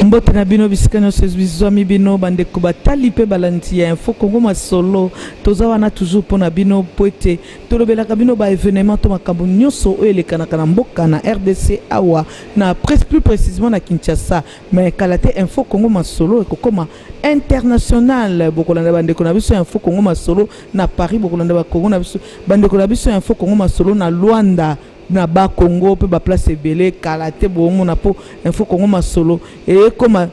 Mbote na bino bisikano sezwami bino bande kubatali pe balanti ya info Congo masolo toza wana toujours pona bino poete tolobelaka bino ba événement to makambo nyonso o elekanaka na mboka na RDC awa na presque plus précisément na Kinshasa mais kalate info Congo masolo ekokoma international bokolanda bande ko na biso info Congo masolo na Paris bokolanda ba Congo na biso bande ko na biso info Congo masolo na Luanda na ba Congo pe ba place ebele kalate bongo na po info Congo masolo et comme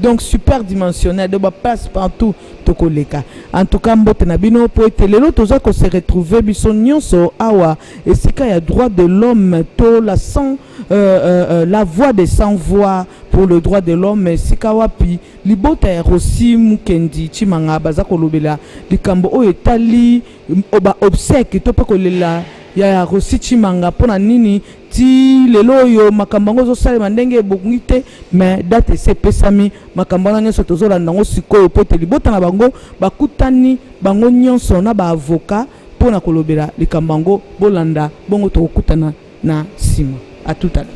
donc super dimensionnel de ba place partout tokoleka en tout cas mbote na bino po etelelo toza ko se retrouver biso nyonso awa esika ya droit de l'homme to la sans la voix des sans voix pour le droit de l'homme esika wapi libota ya Rossi Mukendi Chimanga baza kolobela likambo o etali oba obsèque to pe kolela ya Rossi Chimanga pona nini ti lelo yo makambango zo sale mandenge bokungite mais date se pesami makambana nyoso tozola nango sikoyo pote libota na bango bakutani bango nyonso na ba avocat pona kolobela likambango bolanda bongo tokutana na sima à tout à l'heure.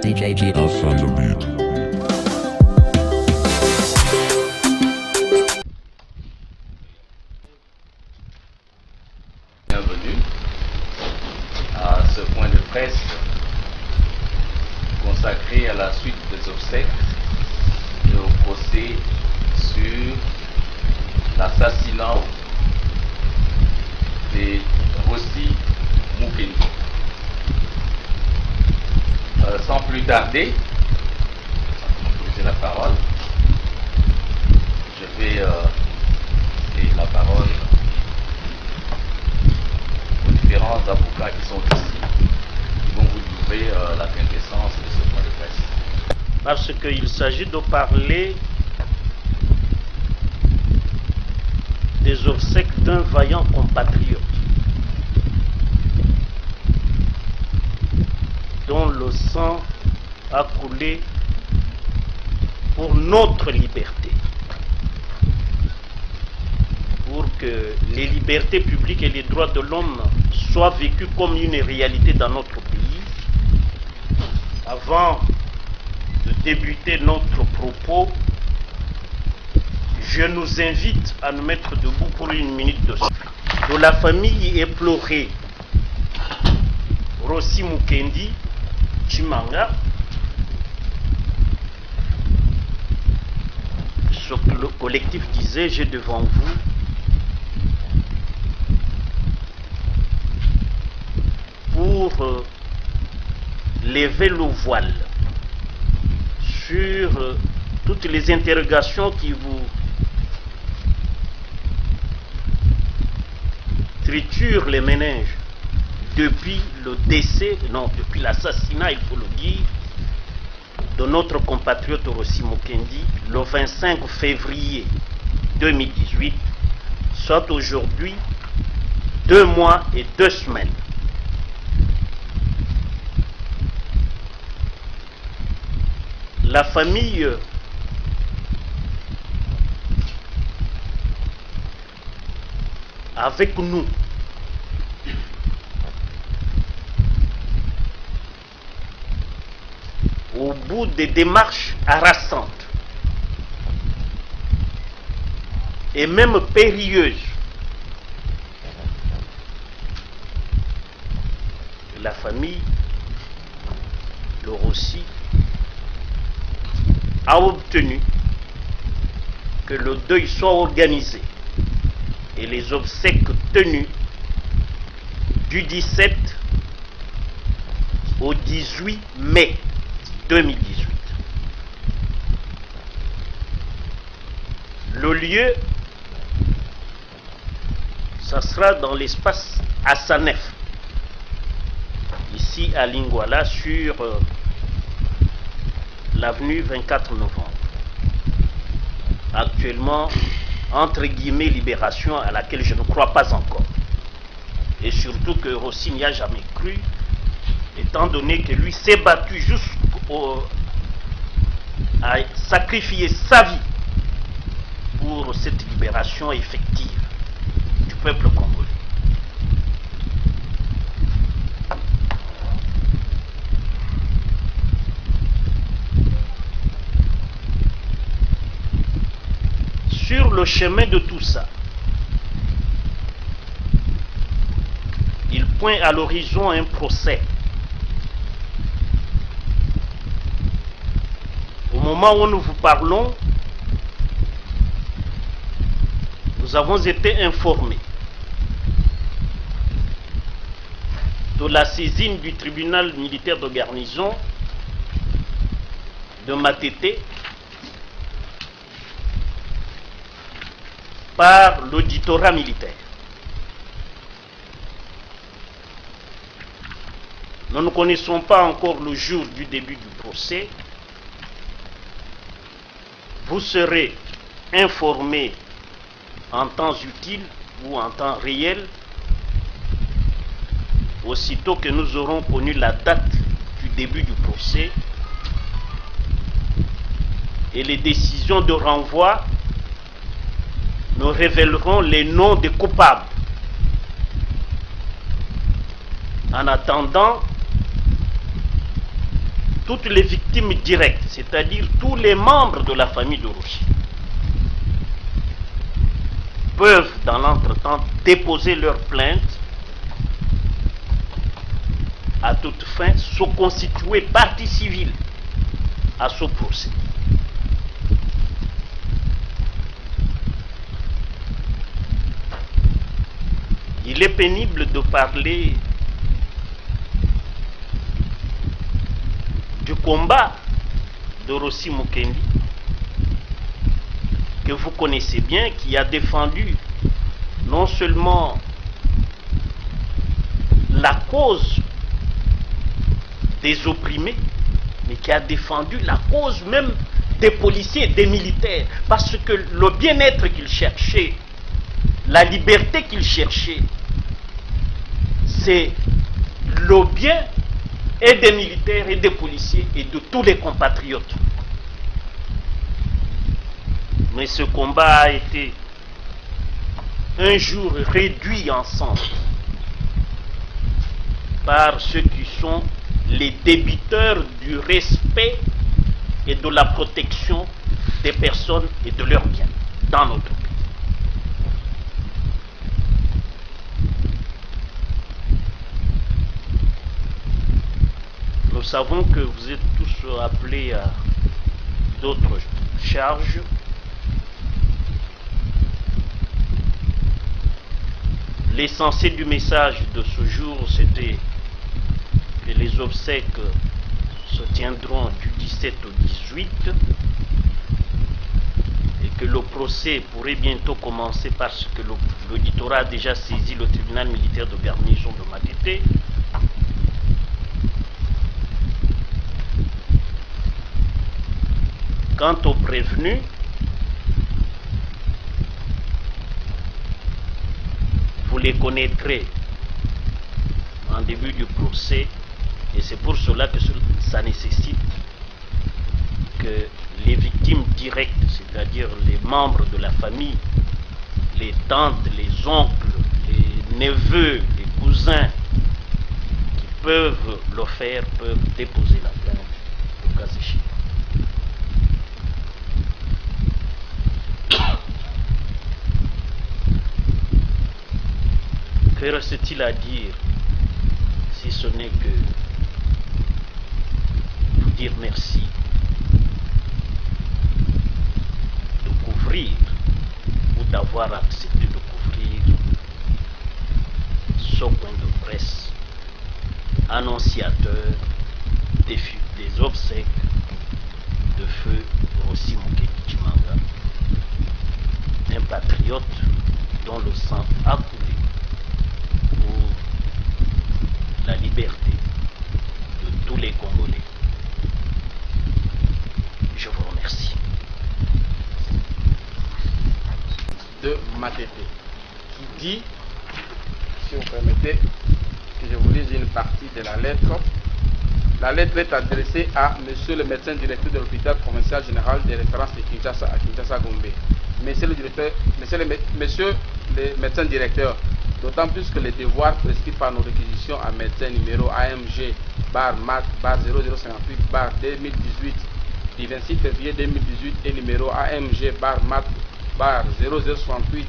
DJ Off on the beat. Bienvenue à ce point de presse consacré à la suite des obsèques et au procès sur l'assassinat de Rossi Mukendi. Sans plus tarder, j'ai la parole. Je vais laisser la parole aux différents avocats qui sont ici, qui vont vous livrer la quintessence de ce point de presse. Parce qu'il s'agit de parler des obsèques d'un vaillant compatriote dont le sang a coulé pour notre liberté, pour que les libertés publiques et les droits de l'homme soient vécus comme une réalité dans notre pays. Avant de débuter notre propos, je nous invite à nous mettre debout pour une minute de silence. De la famille éplorée Rossi Mukendi Chimanga, ce que le collectif disait, j'ai devant vous pour lever le voile sur toutes les interrogations qui vous triturent les méninges depuis le décès, non, depuis l'assassinat, il faut le dire, de notre compatriote Rossi Mukendi le 25 février 2018, soit aujourd'hui 2 mois et 2 semaines. La famille avec nous au bout des démarches harassantes et même périlleuses, la famille de Rossi a obtenu que le deuil soit organisé et les obsèques tenues du 17 au 18 mai 2018. Le lieu, ça sera dans l'espace Assanef, ici à Lingwala, sur l'avenue 24 novembre. Actuellement, entre guillemets, libération à laquelle je ne crois pas encore. Et surtout que Rossi n'y a jamais cru, étant donné que lui s'est battu à sacrifier sa vie pour cette libération effective du peuple congolais. Sur le chemin de tout ça, il pointe à l'horizon un procès. Au moment où nous vous parlons, nous avons été informés de la saisine du tribunal militaire de garnison de Matete par l'auditorat militaire. Nous ne connaissons pas encore le jour du début du procès. Vous serez informés en temps utile ou en temps réel aussitôt que nous aurons connu la date du début du procès et les décisions de renvoi nous révéleront les noms des coupables. En attendant, toutes les victimes directes, c'est-à-dire tous les membres de la famille de Rossi, peuvent dans l'entretemps déposer leur plainte à toute fin, se constituer partie civile à ce procès. Il est pénible de parler du combat de Rossi Mukendi, que vous connaissez bien, qui a défendu non seulement la cause des opprimés, mais qui a défendu la cause même des policiers et des militaires, parce que le bien-être qu'il cherchait, la liberté qu'il cherchait, c'est le bien et des militaires et des policiers et de tous les compatriotes. Mais ce combat a été un jour réduit en cendres par ceux qui sont les débiteurs du respect et de la protection des personnes et de leurs biens dans notre pays. Nous savons que vous êtes tous appelés à d'autres charges. L'essentiel du message de ce jour, c'était que les obsèques se tiendront du 17 au 18 et que le procès pourrait bientôt commencer parce que l'auditorat a déjà saisi le tribunal militaire de garnison de Matete. Quant aux prévenus, vous les connaîtrez en début du procès et c'est pour cela que ça nécessite que les victimes directes, c'est-à-dire les membres de la famille, les tantes, les oncles, les neveux, les cousins qui peuvent le faire, peuvent déposer la plainte au cas échéant. Que reste-t-il à dire si ce n'est que vous dire merci de couvrir ou d'avoir accepté de couvrir ce point de presse annonciateur des obsèques de feu Rossi Mukendi Chimanga, un patriote dont le sang a coulé pour la liberté de tous les Congolais. Je vous remercie. Matete, qui dit, si vous permettez que je vous lise une partie de la lettre. La lettre est adressée à monsieur le médecin directeur de l'hôpital provincial général de référence de Kinshasa à Kinshasa-Gombe. Monsieur le médecin directeur, d'autant plus que les devoirs prescrits par nos réquisitions à médecin numéro AMG /MAT /0058 2018 du 26 février 2018 et numéro AMG /MAT /0068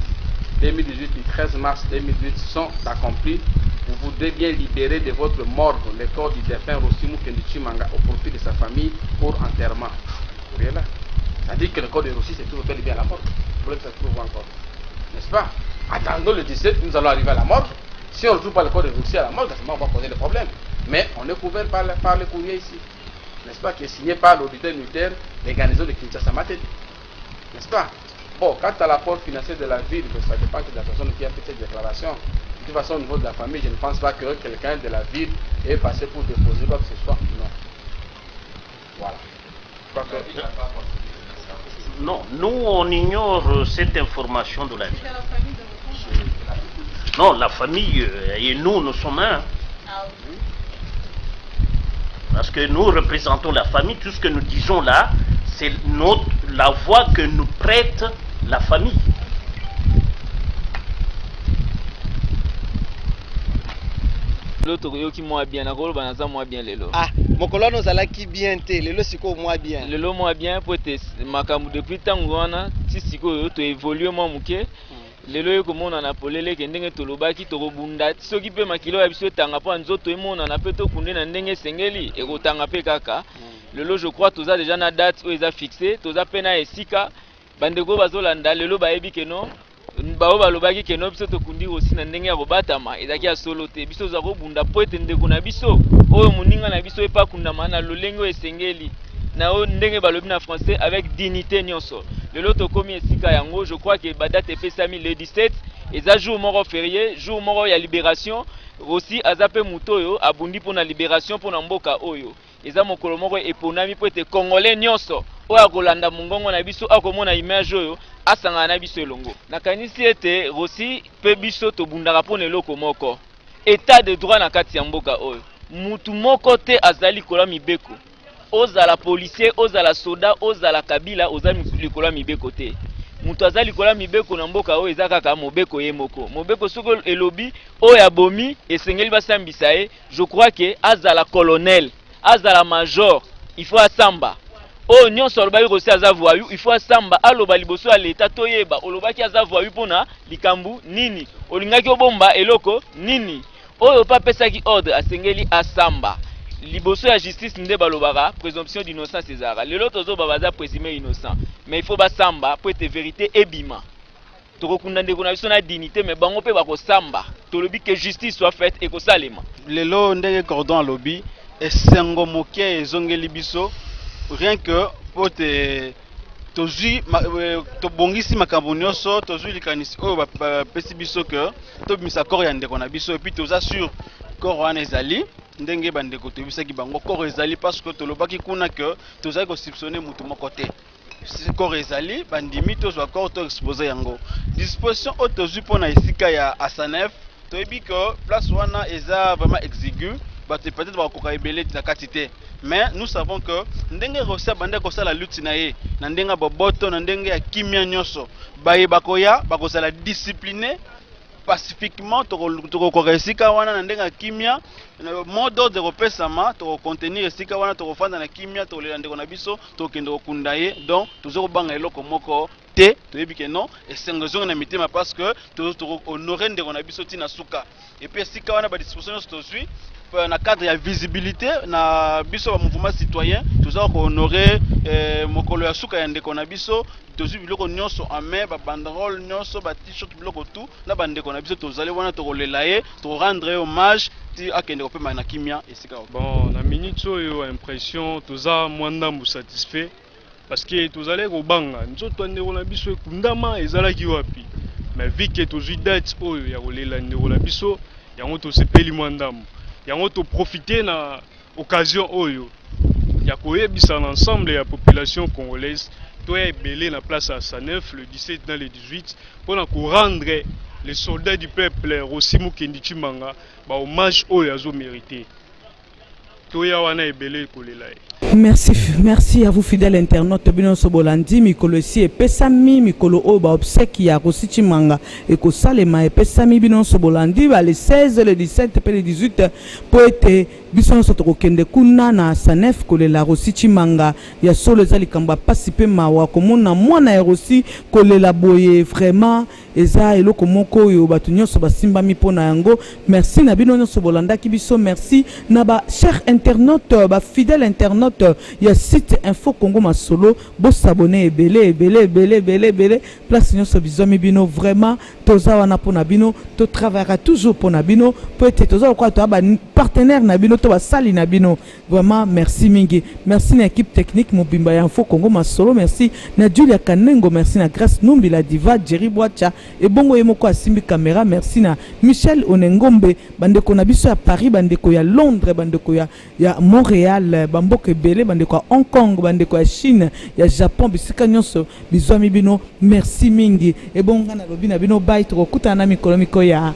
2018 du 13 mars 2018 sont accomplis. Vous voudrez bien libérer de votre morgue le corps du défunt Rosimu Kendichi Manga au profit de sa famille pour enterrement. Vous voyez là? Ça dit que le corps de Rossi s'est toujours bien à la morgue. Vous voulez que ça se trouve encore? N'est-ce pas? Attendons le 17, nous allons arriver à la morgue. Si on ne trouve pas le corps de Rossi à la morgue, on va poser le problème. Mais on est couvert par le courrier ici. N'est-ce pas? Qui est signé par l'auditeur militaire des garnisons de Kinshasa Matete. N'est-ce pas? Bon, quant à l'apport financier de la ville, ça dépend de la personne qui a fait cette déclaration. De toute façon, au niveau de la famille, je ne pense pas que quelqu'un de la ville ait passé pour déposer quoi que ce soit. Non. Voilà. Non, nous on ignore cette information de la ville. Non, la famille et nous sommes un. Parce que nous représentons la famille, tout ce que nous disons là, c'est la voix que nous prête la famille. L'autre qui moi bien, nakolo banaza moi bien lelo. Ah, mokolo no zalaki bien te, lelo siko moi bien. Lelo moi bien pour te makambu depuis tango wana, ti siko to évoluer moi muke. Lelo yo komona na polele ke ndenge tolobaki to kobunda, soki pe makilo ya biso tanga pa nzoto emona na pe to kunde na ndenge sengeli e kotanga pe kaka. Lelo je crois toza déjà na date où ils fixé, toza pe na esika bandeko bazolanda lelo bayebi ke non. Bao balobaki ke no biso tokundi aussi na ndenge ya kobatama ezaki ya solo te biso za kobunda po ete ndeko na biso oyo moninga na biso epa kundama na lolenge esengeli na o ndenge balobi na français avec dignité nyonso. Lelo tokomi esika yango, je crois que badate epesami le 17 eza jour moko férié, jour moko ya libération aussi azape mutoyo abundi pona libération pona mboka oyo eza mokolo moko eponami po ete congolais nyonso oyo akolanda mongongo na biso akomona image oyo asanga na biso elongo nakanisi ete Rossi pe biso tobundaka pona eloko moko état de droit na kati ya mboka oyo mutu moko te azali kola mibeko ozala policier ozala soda ozala kabila ozali likola mibeko te mutu azali kola mibeko na mboka oyo eza kaka mobeko ye moko mobeko soko elobi oyo abomi esengeli basambisa ye je crois que azala colonel azala major il faut asamba oh nyonso alobaki Rossi aza voyou il faut asamba aloba liboso ya leta toyeba olobaki aza voyou pona likambu nini olingaki obomba eloko nini oyo papesaki ordre asengeli asamba liboso ya justice nde balobaka présomption d'innocence ezara lelo tozoba baza présumé innocent mais il faut basamba po ete vérité ebima tokokunda ndeko na biso na dignité mais bango mpe bakosamba tolobi que justice soit faite ekosalema lelo ndenge cordon alobi esengo moke ezongeli biso rien que po te tozwi tobongisi makambo nyonso tozwi likanisi oyo bapesi biso ke tobimisa corps ya ndeko na biso epuis toza sur corps wana ezali ndenge bandeko tobisaki bango corps ezali parce que tolobaki kuna ke tozali kosipsone mutu moko te corps ezali bandimi tozwa corps to expose yango disposition oyo tozwi mpona esika ya asanef toyebi ke place wana eza vraiment exigu peut-être bakoka ebele na kati te mais nous savons que ndenge Rossi bande kosala lutte na ye na ndenge boboto na ndenge ya kimia nyonso baye bakoya bakozala discipliné pacifiquement tokokoka esika wana na ndenge ya kimia mot d'ordre kopesama tokocontenir esika wana tokofanda na kimia tokolela ndeko na biso tokende kokunda ye donc tozokobanga eloko moko te toyebi ke non esengo ezonga na mitema parce que tokohonore ndeko na biso ntina suka epuis esika wana badisposition nyonso tozwi na cadre ya visibilité na biso ba mouvement citoyen toza ko honorer mokolo ya suka ya ndeko na biso tozwi biloko nyonso en main ba banderole nyonso ba t-shirt biloko tout na ba ndeko na biso tozali wana tokolela ye to rendre hommage ti akende kopema na kimia esika bon na minute oyo impression toza mwandambu satisfait parce que tozali kobanga nzoto ndeko na biso ekundama ezalaki wapi mais vu que tozwi date oyo ya kolela ndeko na biso yango tosepeli mwandambu yango to profiter na occasion oyo ya koyebisa na ensemble ya population congolaise toya belé na place à Sanef le 17 dans le 18 pour rendre les soldats du peuple Rossi Mukendi Tshimanga ba hommage oyo azo mérité. Toya wana ebele kolela. Merci à vous fidèles internautes bino sobolandi mikolo si epesami mikolo o ba obseki ya Rossi Tshimanga et ko salema epesami bino sobolandi ba le 16 le 17 et le 18 pour être biso so tokende kuna na Sanef kolela Rossi Tshimanga ya solo ezali kamba pasi pe mawa komona mwana ya Rossi kolela boye vraiment eza eloko moko oyo batu nyonso basimbami pona yango. Merci na bino nyonso bolandaki biso, merci na ba chers internautes ba fidèles internautes ya site Info Congo Masolo bo s'abonner ebele place nyonso bizomi bino vraiment toza wana pona bino to travaillera toujours pona bino peut-être toza quoi to ba partenaire na bino to ba sali na bino vraiment merci mingi. Merci na équipe technique Mobimba ya Info Congo Masolo, merci na Julia Kanengo, merci na Grace Numbi la diva Jerry Boacha et bongo yemoko asimbi caméra, merci na Michel Onengombe bandeko na biso ya Paris, bandeko ya Londres, bandeko ya Montréal, bamboke belé, bandeko ya Hong Kong, bandeko ya Chine, ya Japon, bisika nyonso bizwami bino, merci mingi et bongo na lobi na bino bye to kuta na mikolo ya